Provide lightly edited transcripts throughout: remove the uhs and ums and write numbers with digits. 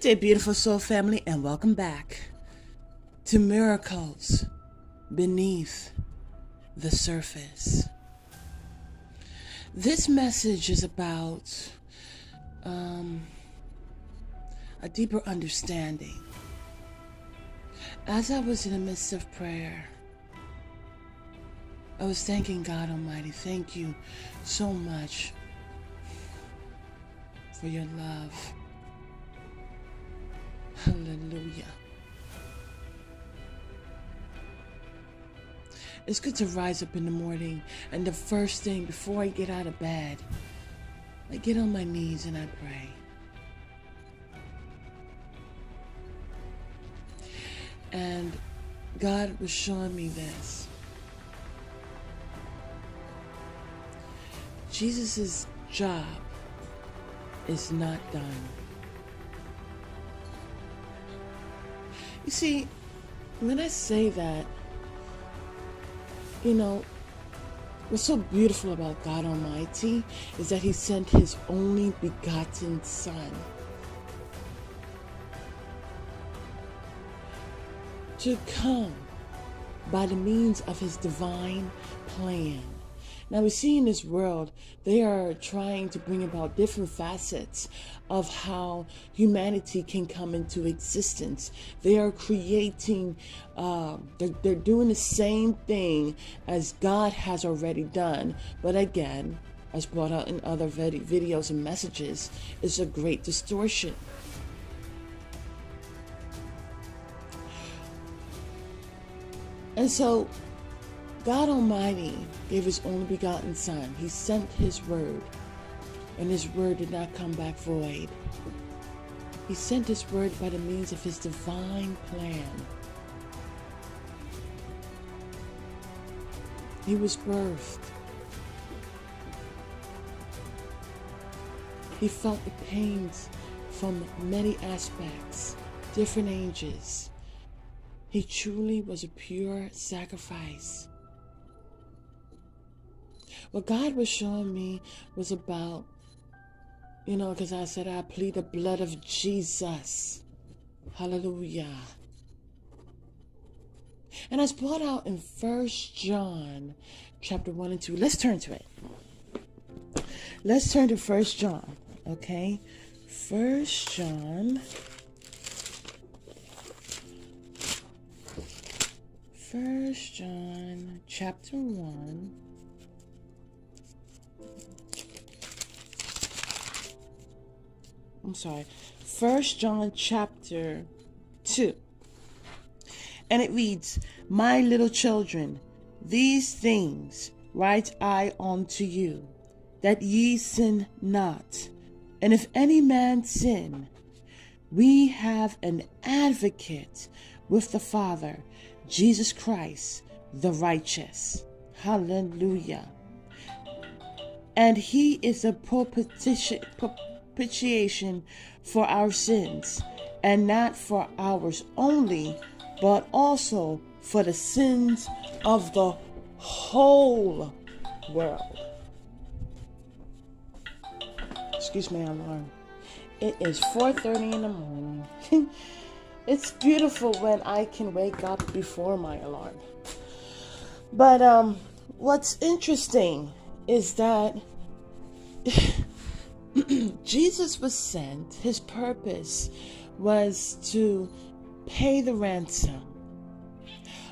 day, beautiful soul family, and welcome back to Miracles Beneath the Surface. This message is about a deeper understanding. As I was in the midst of prayer, I was thanking God Almighty. Thank you so much for your love. Hallelujah. It's good to rise up in the morning, and the first thing before I get out of bed, I get on my knees and I pray. And God was showing me this. Jesus' job is not done. You see, when I say that, what's so beautiful about God Almighty is that He sent His only begotten Son to come by the means of His divine plan. Now we see in this world, they are trying to bring about different facets of how humanity can come into existence. They are creating, they're doing the same thing as God has already done. But again, as brought out in other videos and messages, is a great distortion. And so, God Almighty gave His only begotten Son. He sent His word, and His word did not come back void. He sent His word by the means of His divine plan. He was birthed. He felt the pains from many aspects, different ages. He truly was a pure sacrifice. What God was showing me was about, because I said I plead the blood of Jesus. Hallelujah. And it's brought out in 1 John chapter 1 and 2. Let's turn to it. Let's turn to 1 John, okay? 1 John. 1 John chapter 1. I'm sorry, 1 John chapter 2. And it reads, "My little children, these things write I unto you, that ye sin not. And if any man sin, we have an advocate with the Father, Jesus Christ, the righteous." Hallelujah. And He is a propitiation for our sins, and not for ours only, but also for the sins of the whole world. Excuse my alarm. It is 4:30 in the morning. It's beautiful when I can wake up before my alarm. But what's interesting is that Jesus was sent. His purpose was to pay the ransom.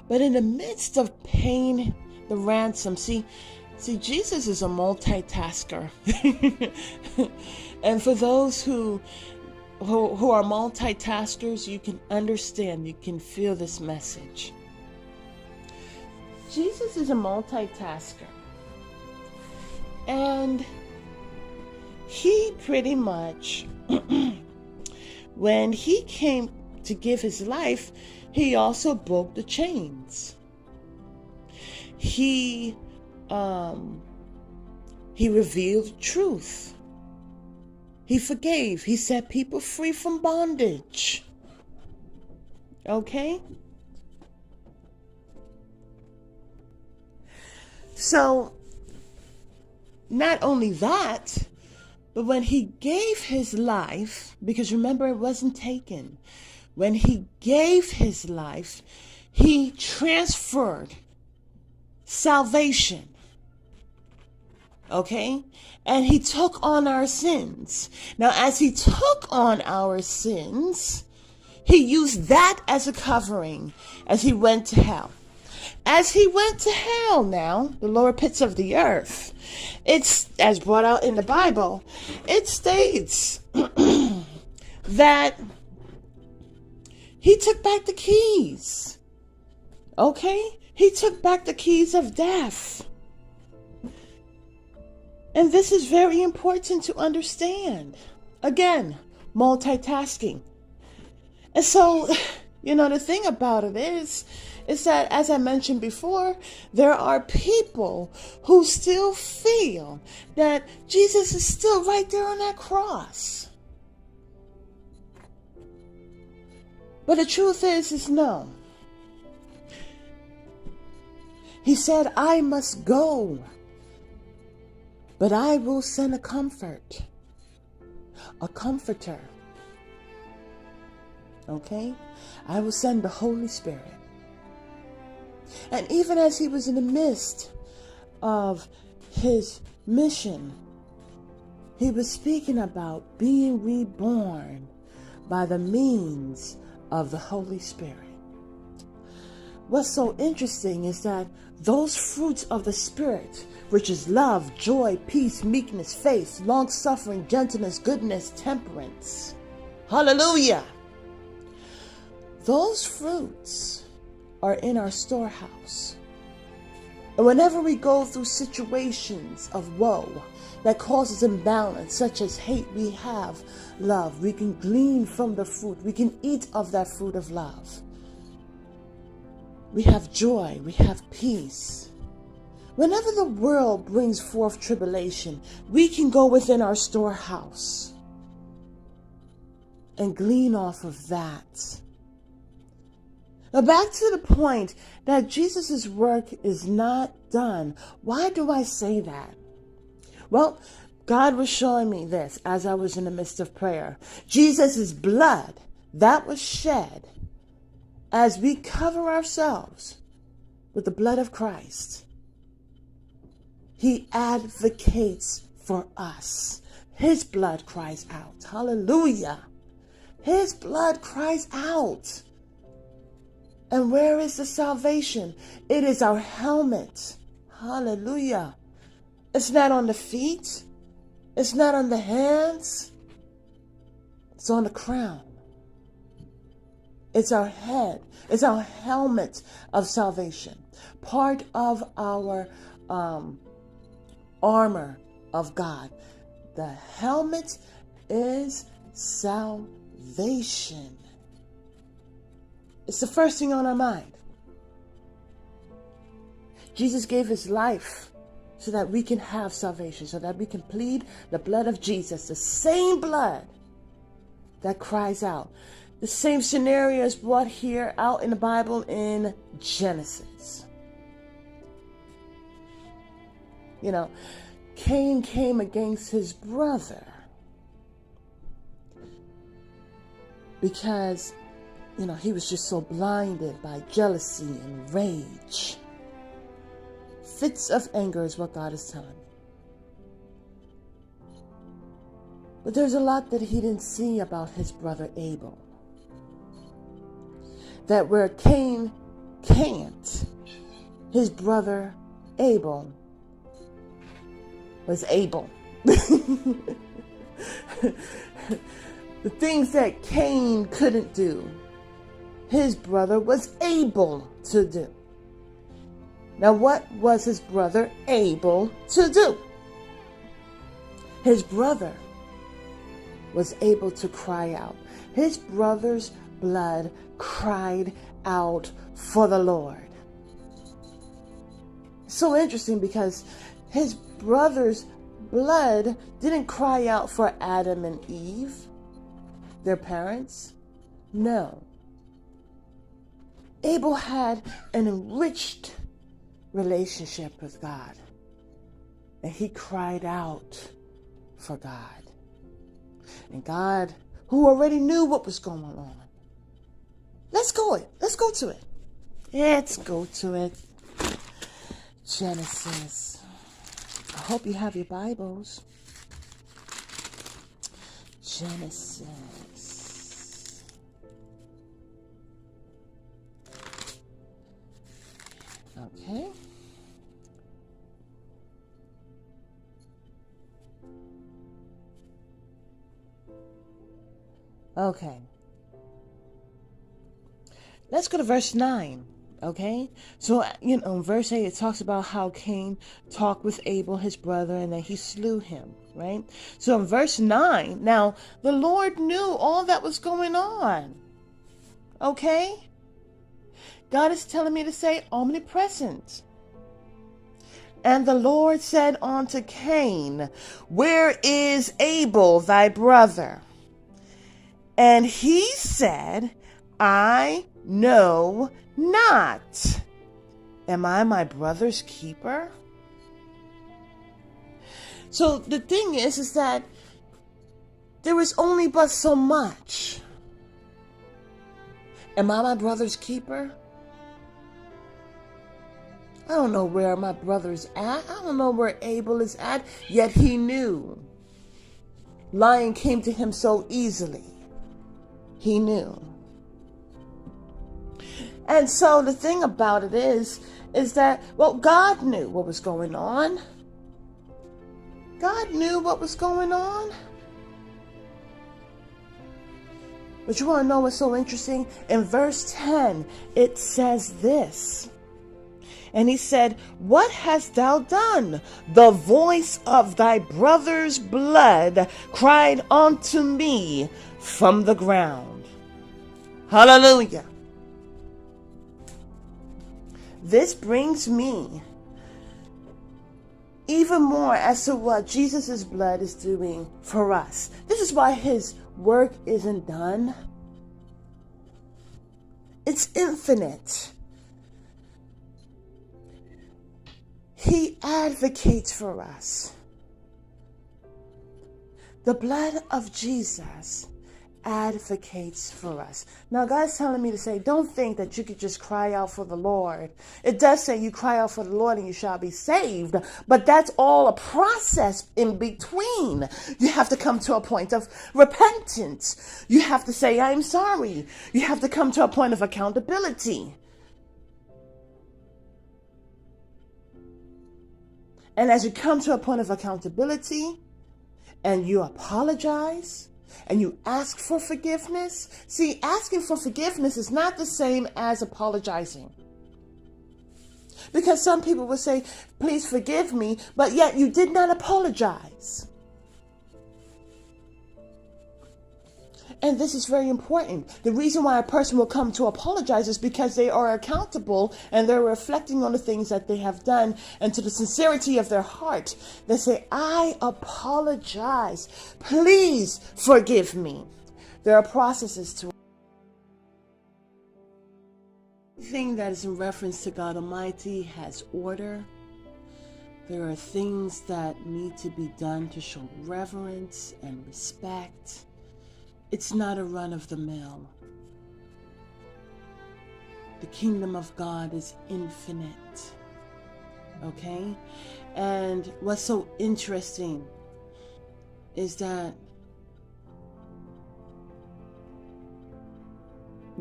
But in the midst of paying the ransom, see, Jesus is a multitasker. And for those who are multitaskers, you can understand, you can feel this message. Jesus is a multitasker. And He pretty much, when He came to give His life, He also broke the chains. He revealed truth. He forgave. He set people free from bondage. Okay? So, not only that, But when he gave his life, because remember, it wasn't taken. When he gave his life, he transferred salvation. Okay? And he took on our sins. Now, as he took on our sins, he used that as a covering as he went to hell. As he went to hell now, the lower pits of the earth, it's, as brought out in the Bible, it states that he took back the keys. Okay? He took back the keys of death. And this is very important to understand. Again, multitasking. And so, the thing about it is that, as I mentioned before, there are people who still feel that Jesus is still right there on that cross. But the truth is no. He said, I must go, but I will send a comforter. Okay? I will send the Holy Spirit. And even as he was in the midst of his mission, he was speaking about being reborn by the means of the Holy Spirit. What's so interesting is that those fruits of the Spirit, which is love, joy, peace, meekness, faith, long-suffering, gentleness, goodness, temperance. Hallelujah! Those fruits are in our storehouse. And whenever we go through situations of woe that causes imbalance, such as hate, we have love. We can glean from the fruit. We can eat of that fruit of love. We have joy. We have peace. Whenever the world brings forth tribulation, we can go within our storehouse and glean off of that. Now, back to the point that Jesus' work is not done. Why do I say that? Well, God was showing me this as I was in the midst of prayer. Jesus' blood that was shed as we cover ourselves with the blood of Christ. He advocates for us. His blood cries out. Hallelujah. His blood cries out. And where is the salvation? It is our helmet. Hallelujah. It's not on the feet. It's not on the hands. It's on the crown. It's our head. It's our helmet of salvation. Part of our armor of God. The helmet is salvation. It's the first thing on our mind. Jesus gave his life so that we can have salvation, so that we can plead the blood of Jesus, the same blood that cries out. The same scenario is brought here out in the Bible in Genesis. Cain came against his brother because he was just so blinded by jealousy and rage. Fits of anger is what God is telling me. But there's a lot that he didn't see about his brother Abel. That where Cain can't, his brother Abel was able. The things that Cain couldn't do, his brother was able to do. Now, what was his brother able to do? His brother was able to cry out. His brother's blood cried out for the Lord. So interesting, because his brother's blood didn't cry out for Adam and Eve, their parents. No. Abel had an enriched relationship with God, and he cried out for God. And God, who already knew what was going on. Let's go to it. Let's go to it. Genesis. I hope you have your Bibles. Genesis. Okay. Okay. Let's go to verse 9. Okay. So, in verse 8, it talks about how Cain talked with Abel, his brother, and that he slew him. Right. So in verse 9, now the Lord knew all that was going on. Okay. God is telling me to say omnipresent. And the Lord said unto Cain, where is Abel thy brother? And he said, I know not. Am I my brother's keeper? So the thing is that there is only but so much. Am I my brother's keeper? I don't know where my brother's at. I don't know where Abel is at. Yet he knew. Lying came to him so easily. He knew. And so the thing about it is that, well, God knew what was going on. God knew what was going on. But you want to know what's so interesting? In verse 10, it says this. And he said, what hast thou done? The voice of thy brother's blood cried unto me from the ground. Hallelujah. This brings me even more as to what Jesus' blood is doing for us. This is why his work isn't done. It's infinite. He advocates for us. The blood of Jesus advocates for us. Now, God's telling me to say, don't think that you could just cry out for the Lord. It does say you cry out for the Lord and you shall be saved, but that's all a process in between. You have to come to a point of repentance. You have to say, I'm sorry. You have to come to a point of accountability. And as you come to a point of accountability and you apologize and you ask for forgiveness, see, asking for forgiveness is not the same as apologizing. Because some people will say, please forgive me, but yet you did not apologize. And this is very important. The reason why a person will come to apologize is because they are accountable and they're reflecting on the things that they have done, and to the sincerity of their heart, they say, I apologize. Please forgive me. There are processes to everything that is in reference to God Almighty has order. There are things that need to be done to show reverence and respect. It's not a run-of-the-mill. The kingdom of God is infinite. Okay? And what's so interesting is that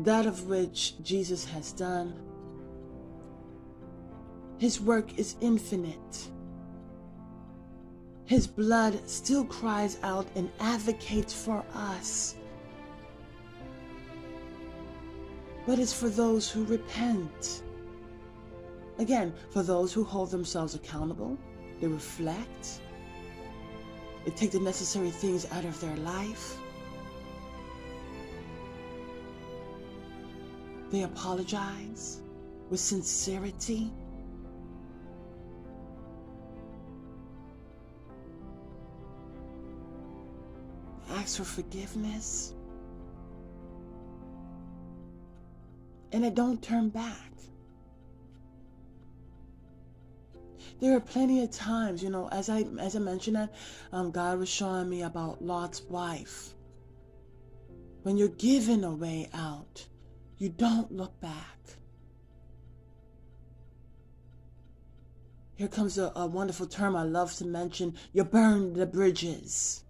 of which Jesus has done, his work is infinite. His blood still cries out and advocates for us. But it's for those who repent. Again, for those who hold themselves accountable, they reflect, they take the necessary things out of their life, they apologize with sincerity. Ask for forgiveness. And they don't turn back. There are plenty of times, as I mentioned that, God was showing me about Lot's wife. When you're given a way out, you don't look back. Here comes a wonderful term I love to mention. You burn the bridges.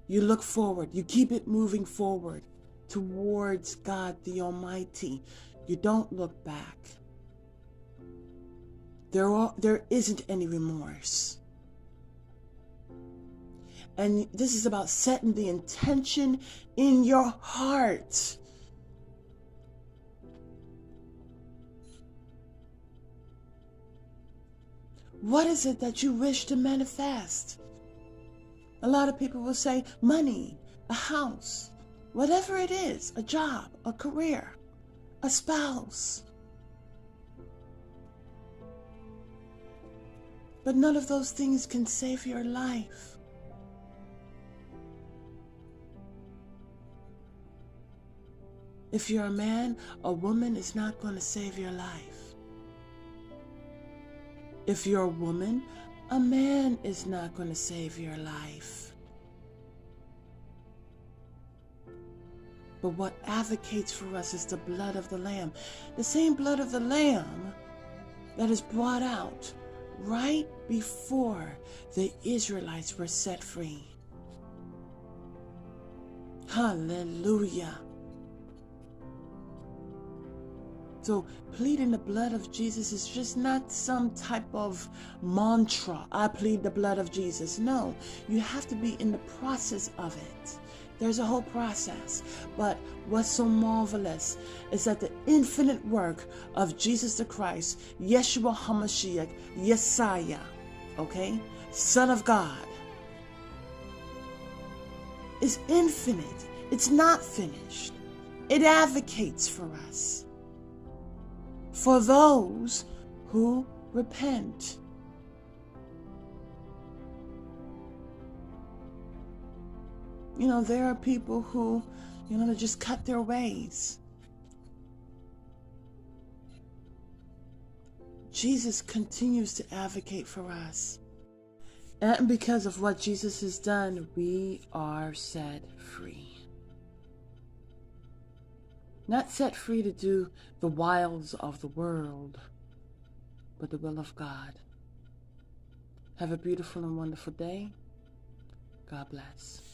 You look forward. You keep it moving forward towards God the Almighty. You don't look back. There isn't any remorse. And this is about setting the intention in your heart. What is it that you wish to manifest? A lot of people will say money, a house, whatever it is, a job, a career, a spouse. But none of those things can save your life. If you're a man, a woman is not going to save your life. If you're a woman, a man is not going to save your life. But what advocates for us is the blood of the Lamb. The same blood of the Lamb that is brought out right before the Israelites were set free. Hallelujah. So pleading the blood of Jesus is just not some type of mantra. I plead the blood of Jesus. No, you have to be in the process of it. There's a whole process. But what's so marvelous is that the infinite work of Jesus the Christ, Yeshua HaMashiach, Yeshua, okay, Son of God, is infinite. It's not finished. It advocates for us. For those who repent. There are people who, they just cut their ways. Jesus continues to advocate for us. And because of what Jesus has done, we are set free. Not set free to do the wiles of the world, but the will of God. Have a beautiful and wonderful day. God bless.